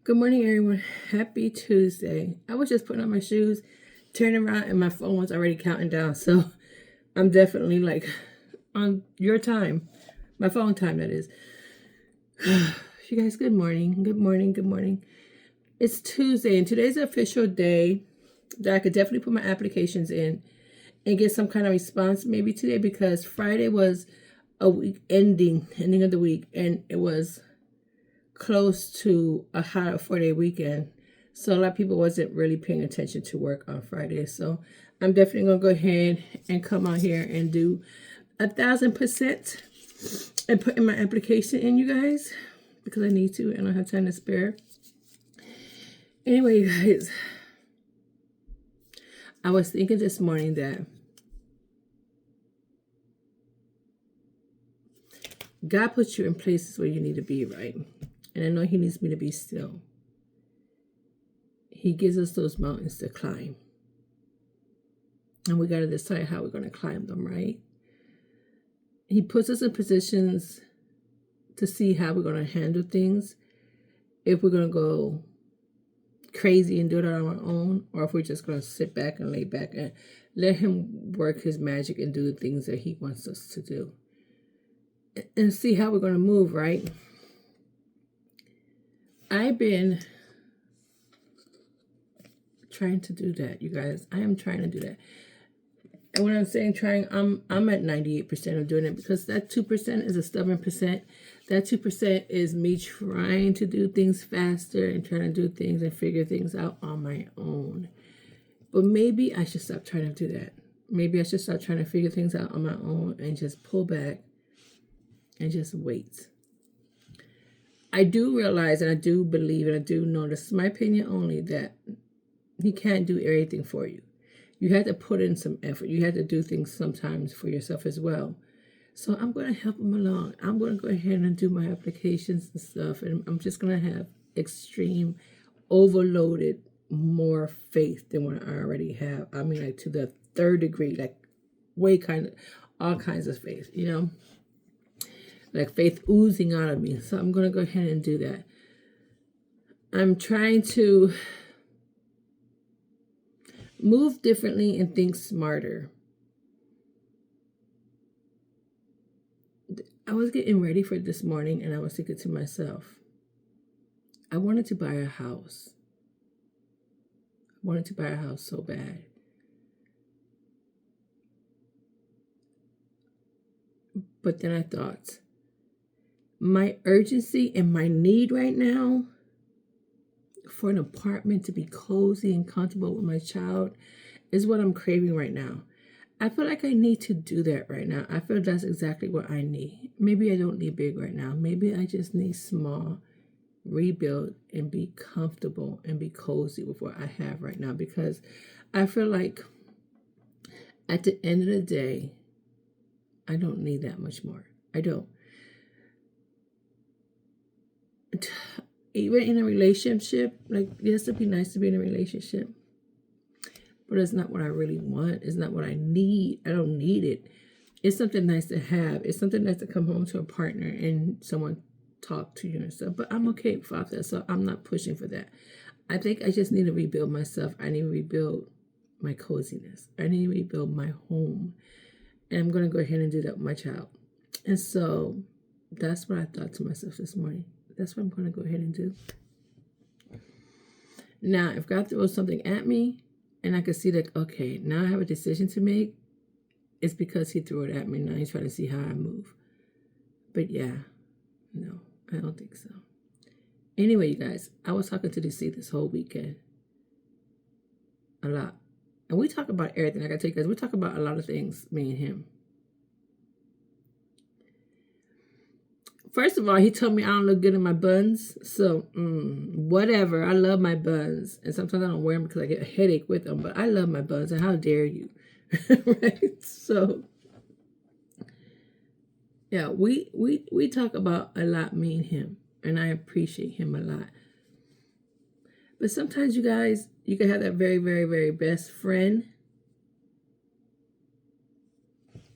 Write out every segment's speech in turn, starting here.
Good morning, everyone. Happy Tuesday. I was just putting on my shoes, turning around, and my phone was already counting down. So I'm definitely like on your time, my phone time, that is. You guys, good morning. Good morning. Good morning. It's Tuesday, and today's the official day that I could definitely put my applications in and get some kind of response maybe today, because Friday was a week ending of the week, and it was close to a high 4-day weekend. So a lot of people wasn't really paying attention to work on Friday. So I'm definitely going to go ahead and come out here and do 1,000% and put in my application in, you guys, because I need to and I don't have time to spare. Anyway, you guys, I was thinking this morning that God puts you in places where you need to be, right? And I know He needs me to be still. He gives us those mountains to climb. And we got to decide how we're going to climb them, right? He puts us in positions to see how we're going to handle things. If we're going to go crazy and do it on our own, or if we're just going to sit back and lay back and let Him work His magic and do the things that He wants us to do. And see how we're going to move, right? I've been trying to do that, you guys. I am trying to do that. And when I'm saying trying, I'm at 98% of doing it, because that 2% is a stubborn percent. That 2% is me trying to do things faster and trying to do things and figure things out on my own. But maybe I should stop trying to do that. Maybe I should start trying to figure things out on my own and just pull back and just wait. I do realize, and I do believe, and I do know, this is my opinion only, that He can't do everything for you. You have to put in some effort. You have to do things sometimes for yourself as well. So I'm going to help Him along. I'm going to go ahead and do my applications and stuff. And I'm just going to have extreme, overloaded, more faith than what I already have. I mean, like to the third degree, like way kind of, all kinds of faith, you know? Like faith oozing out of me. So I'm going to go ahead and do that. I'm trying to move differently and think smarter. I was getting ready for this morning and I was thinking to myself, I wanted to buy a house. I wanted to buy a house so bad. But then I thought, my urgency and my need right now for an apartment to be cozy and comfortable with my child is what I'm craving right now. I feel like I need to do that right now. I feel that's exactly what I need. Maybe I don't need big right now. Maybe I just need small, rebuild, and be comfortable and be cozy with what I have right now. Because I feel like at the end of the day, I don't need that much more. I don't. Even in a relationship, like, yes, it'd be nice to be in a relationship, but it's not what I really want. It's not what I need. I don't need it. It's something nice to have. It's something nice to come home to a partner and someone talk to you and stuff. But I'm okay with that, so I'm not pushing for that. I think I just need to rebuild myself. I need to rebuild my coziness. I need to rebuild my home. And I'm going to go ahead and do that with my child. And so that's what I thought to myself this morning. That's what I'm going to go ahead and do. Now, if God throws something at me and I can see that, okay, now I have a decision to make, it's because He threw it at me. Now He's trying to see how I move. But yeah, no, I don't think so. Anyway, you guys, I was talking to DC this whole weekend. A lot. And we talk about everything. Like I tell you guys, we talk about a lot of things, me and him. First of all, he told me I don't look good in my buns. So, whatever. I love my buns. And sometimes I don't wear them because I get a headache with them. But I love my buns. And how dare you? Right? So, yeah, we talk about a lot, me and him. And I appreciate him a lot. But sometimes, you guys, you can have that very, very, very best friend.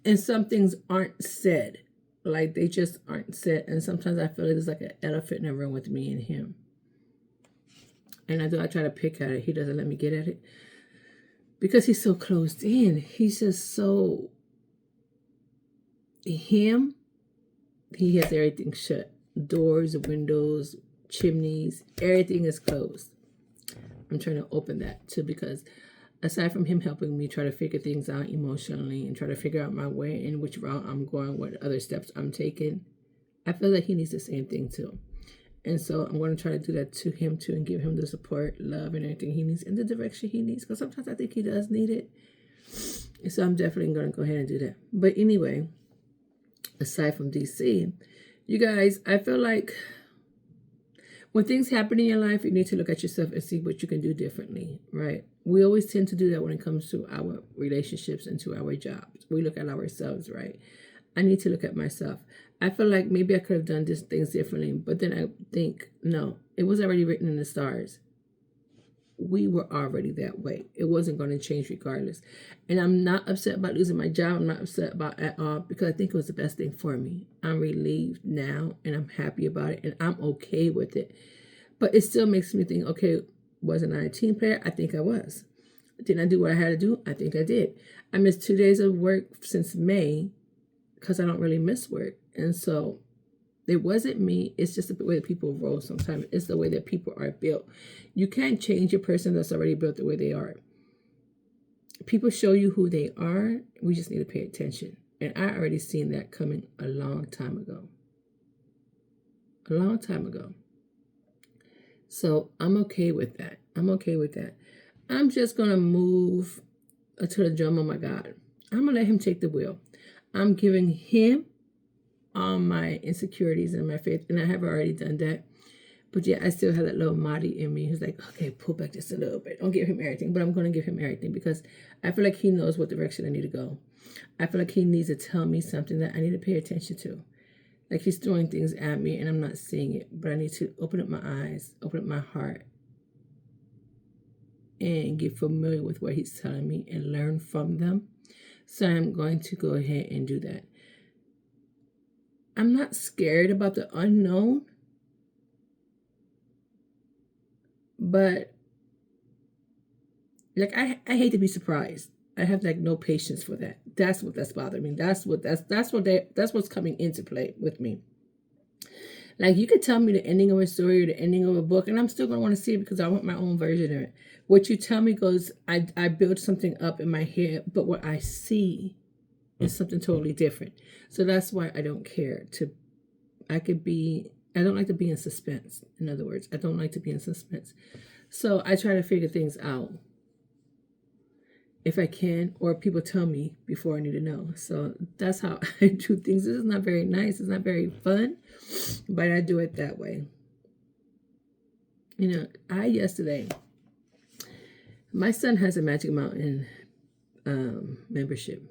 And some things aren't said. Like, they just aren't said. And sometimes I feel like there's like an elephant in the room with me and him. And I try to pick at it, he doesn't let me get at it because he's so closed in. He's just so him. He has everything shut. Doors, windows, chimneys, everything is closed. I'm trying to open that too because aside from him helping me try to figure things out emotionally and try to figure out my way and which route I'm going, what other steps I'm taking, I feel like he needs the same thing too. And so I'm going to try to do that to him too and give him the support, love, and everything he needs in the direction he needs. Because sometimes I think he does need it. And so I'm definitely going to go ahead and do that. But anyway, aside from DC, you guys, I feel like when things happen in your life, you need to look at yourself and see what you can do differently, right? We always tend to do that when it comes to our relationships and to our jobs. We look at ourselves, right? I need to look at myself. I feel like maybe I could have done these things differently, but then I think, no, it was already written in the stars. We were already that way. It wasn't going to change regardless. And I'm not upset about losing my job. I'm not upset about it at all because I think it was the best thing for me. I'm relieved now and I'm happy about it and I'm okay with it. But it still makes me think, okay, wasn't I a team player? I think I was. Didn't I do what I had to do? I think I did. I missed 2 days of work since May because I don't really miss work. And so it wasn't me. It's just the way that people roll sometimes. It's the way that people are built. You can't change a person that's already built the way they are. People show you who they are. We just need to pay attention. And I already seen that coming a long time ago. A long time ago. So I'm okay with that. I'm okay with that. I'm just going to move to the drum of my God. I'm going to let him take the wheel. I'm giving him all my insecurities and my faith, and I have already done that. But yeah, I still have that little Marty in me who's like, okay, pull back just a little bit. Don't give him everything, but I'm going to give him everything because I feel like he knows what direction I need to go. I feel like he needs to tell me something that I need to pay attention to. Like he's throwing things at me and I'm not seeing it, but I need to open up my eyes, open up my heart, and get familiar with what he's telling me and learn from them. So I'm going to go ahead and do that. I'm not scared about the unknown, but like I hate to be surprised. I have like no patience for that. That's bothering me. That's what's coming into play with me. Like you could tell me the ending of a story or the ending of a book, and I'm still gonna want to see it because I want my own version of it. What you tell me goes, I build something up in my head, but what I see is something totally different. So that's why I don't care I don't like to be in suspense. In other words, I don't like to be in suspense. So I try to figure things out if I can, or people tell me before I need to know. So that's how I do things. This is not very nice. It's not very fun, but I do it that way. You know, yesterday, my son has a Magic Mountain membership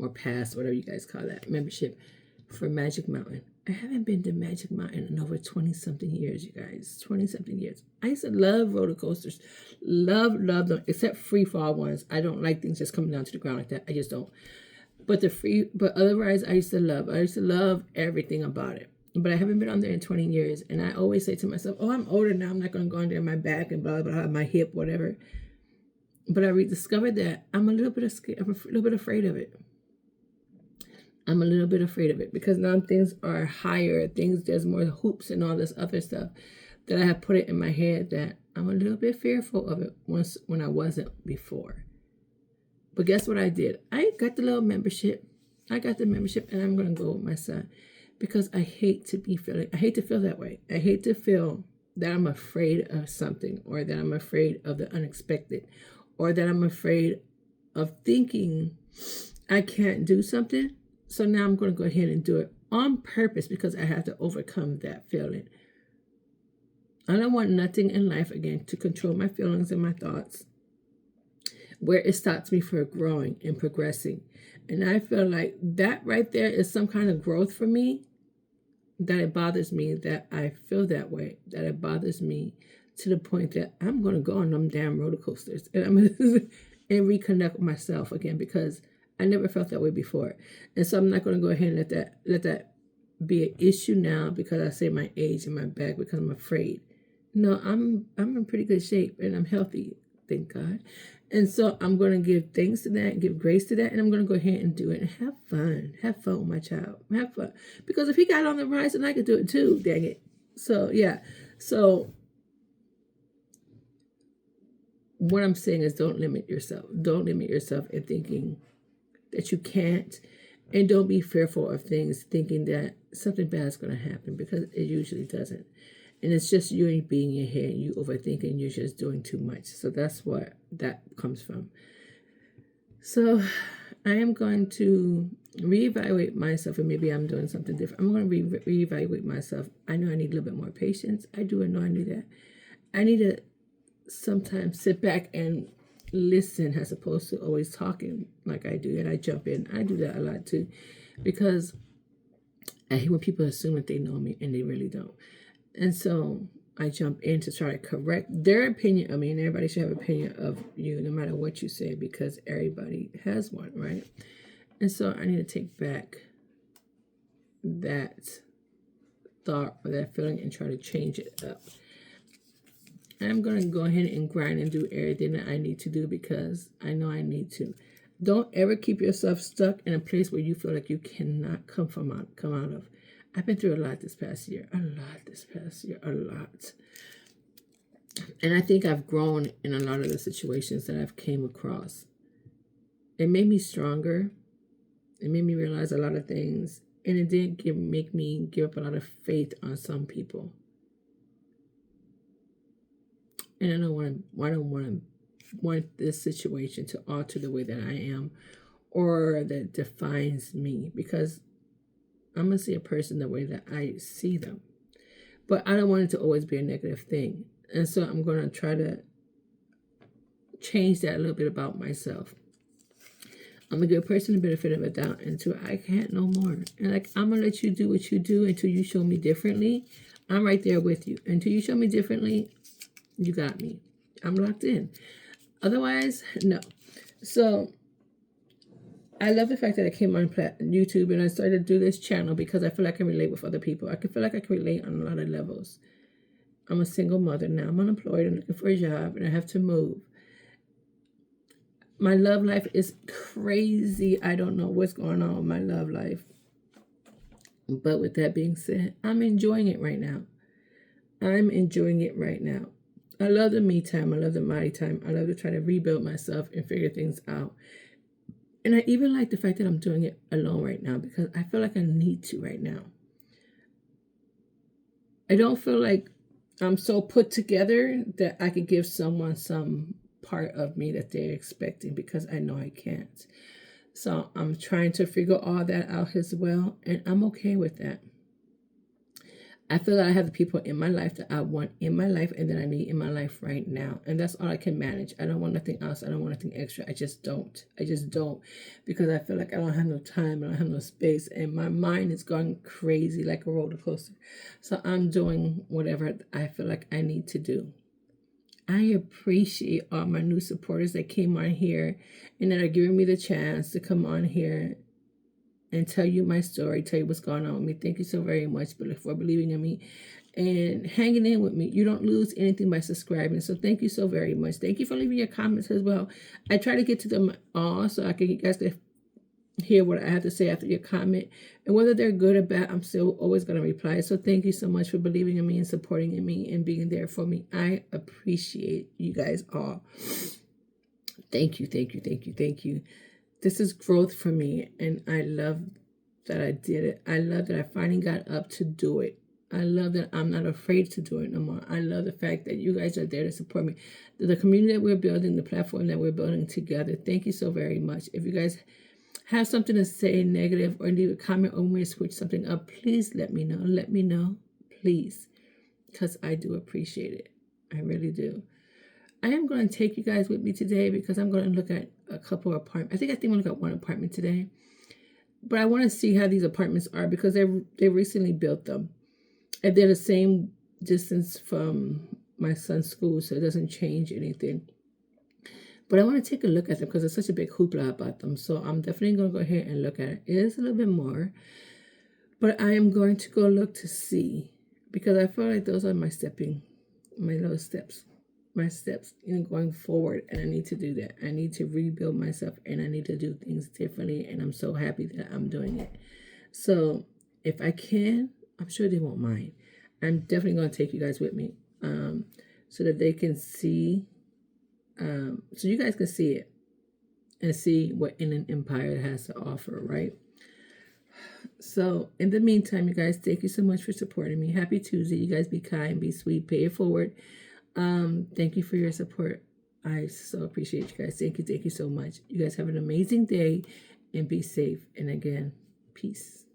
or pass, whatever you guys call that, membership for Magic Mountain. I haven't been to Magic Mountain in over 20-something years, you guys. 20-something years. I used to love roller coasters. Love them, except free fall ones. I don't like things just coming down to the ground like that. I just don't. But otherwise, I used to love everything about it. But I haven't been on there in 20 years. And I always say to myself, oh, I'm older now. I'm not going to go on there in my back and blah, blah, blah, my hip, whatever. But I rediscovered that I'm a little bit afraid of it. I'm a little bit afraid of it because now things are higher. There's more hoops and all this other stuff that I have put it in my head that I'm a little bit fearful of it when I wasn't before. But guess what I did? I got the little membership. I got the membership and I'm going to go with my son because I hate to feel that way. I hate to feel that I'm afraid of something or that I'm afraid of the unexpected or that I'm afraid of thinking I can't do something. So now I'm going to go ahead and do it on purpose because I have to overcome that feeling. I don't want nothing in life, again, to control my feelings and my thoughts where it stops me from growing and progressing. And I feel like that right there is some kind of growth for me, that it bothers me that I feel that way, that it bothers me to the point that I'm going to go on them damn roller coasters and I'm going to and reconnect with myself again because I never felt that way before. And so I'm not going to go ahead and let that be an issue now because I say my age and my back because I'm afraid. No, I'm in pretty good shape and I'm healthy, thank God. And so I'm going to give thanks to that, give grace to that, and I'm going to go ahead and do it and have fun. Have fun with my child. Have fun. Because if he got on the rise, then I could do it too, dang it. So, yeah. So, what I'm saying is don't limit yourself. Don't limit yourself in thinking that you can't. And don't be fearful of things, thinking that something bad is going to happen, because it usually doesn't. And it's just you being in your head, you overthinking, you're just doing too much. So that's what that comes from. So I am going to reevaluate myself, and maybe I'm doing something different. I'm going to reevaluate myself. I know I need a little bit more patience. I do know I need that. I need to sometimes sit back and listen as opposed to always talking like I do. And I jump in. I do that a lot too, because I hate when people assume that they know me and they really don't. And so I jump in to try to correct their opinion. I mean, everybody should have an opinion of you no matter what you say, because everybody has one, right? And so I need to take back that thought or that feeling and try to change it up. I'm going to go ahead and grind and do everything that I need to do, because I know I need to. Don't ever keep yourself stuck in a place where you feel like you cannot come out of. I've been through a lot this past year. A lot. And I think I've grown in a lot of the situations that I've came across. It made me stronger. It made me realize a lot of things. And it did make me give up a lot of faith on some people. And I don't want this situation to alter the way that I am, or that defines me, because I'm going to see a person the way that I see them. But I don't want it to always be a negative thing. And so I'm going to try to change that a little bit about myself. I'm going to give a person the benefit of a doubt until I can't no more. And like, I'm going to let you do what you do until you show me differently. I'm right there with you. Until you show me differently, you got me. I'm locked in. Otherwise, no. So I love the fact that I came on YouTube and I started to do this channel, because I feel like I can relate with other people. I can feel like I can relate on a lot of levels. I'm a single mother now. I'm unemployed. I'm looking for a job and I have to move. My love life is crazy. I don't know what's going on with my love life. But with that being said, I'm enjoying it right now. I love the me time. I love the mighty time. I love to try to rebuild myself and figure things out. And I even like the fact that I'm doing it alone right now, because I feel like I need to right now. I don't feel like I'm so put together that I could give someone some part of me that they're expecting, because I know I can't. So I'm trying to figure all that out as well, and I'm okay with that. I feel that I have the people in my life that I want in my life and that I need in my life right now. And that's all I can manage. I don't want nothing else. I don't want nothing extra. I just don't. Because I feel like I don't have no time. I don't have no space. And my mind is going crazy like a roller coaster. So I'm doing whatever I feel like I need to do. I appreciate all my new supporters that came on here and that are giving me the chance to come on here and tell you my story, tell you what's going on with me. Thank you so very much for believing in me and hanging in with me. You don't lose anything by subscribing. So thank you so very much. Thank you for leaving your comments as well. I try to get to them all so you guys can hear what I have to say after your comment. And whether they're good or bad, I'm still always going to reply. So thank you so much for believing in me and supporting in me and being there for me. I appreciate you guys all. Thank you. This is growth for me, and I love that I did it. I love that I finally got up to do it. I love that I'm not afraid to do it no more. I love the fact that you guys are there to support me. The community that we're building, the platform that we're building together. Thank you so very much. If you guys have something to say negative or leave a comment or want me to switch something up, please let me know. Let me know, please, because I do appreciate it. I really do. I am going to take you guys with me today, because I'm going to look at a couple of apartments. I think I'm going to look at one apartment today. But I want to see how these apartments are, because they recently built them. And they're the same distance from my son's school, so it doesn't change anything. But I want to take a look at them because there's such a big hoopla about them. So I'm definitely going to go ahead and look at it. It is a little bit more. But I am going to go look to see, because I feel like those are my stepping my little steps, my steps, going forward. And I need to do that. I need to rebuild myself, and I need to do things differently. And I'm so happy that I'm doing it. So if I can, I'm sure they won't mind. I'm definitely going to take you guys with me, so that they can see, so you guys can see it and see what Inland Empire has to offer, right? So in the meantime, you guys, thank you so much for supporting me. Happy Tuesday. You guys be kind, be sweet, pay it forward. Thank you for your support. I so appreciate you guys. Thank you so much. You guys have an amazing day and be safe. And again, peace.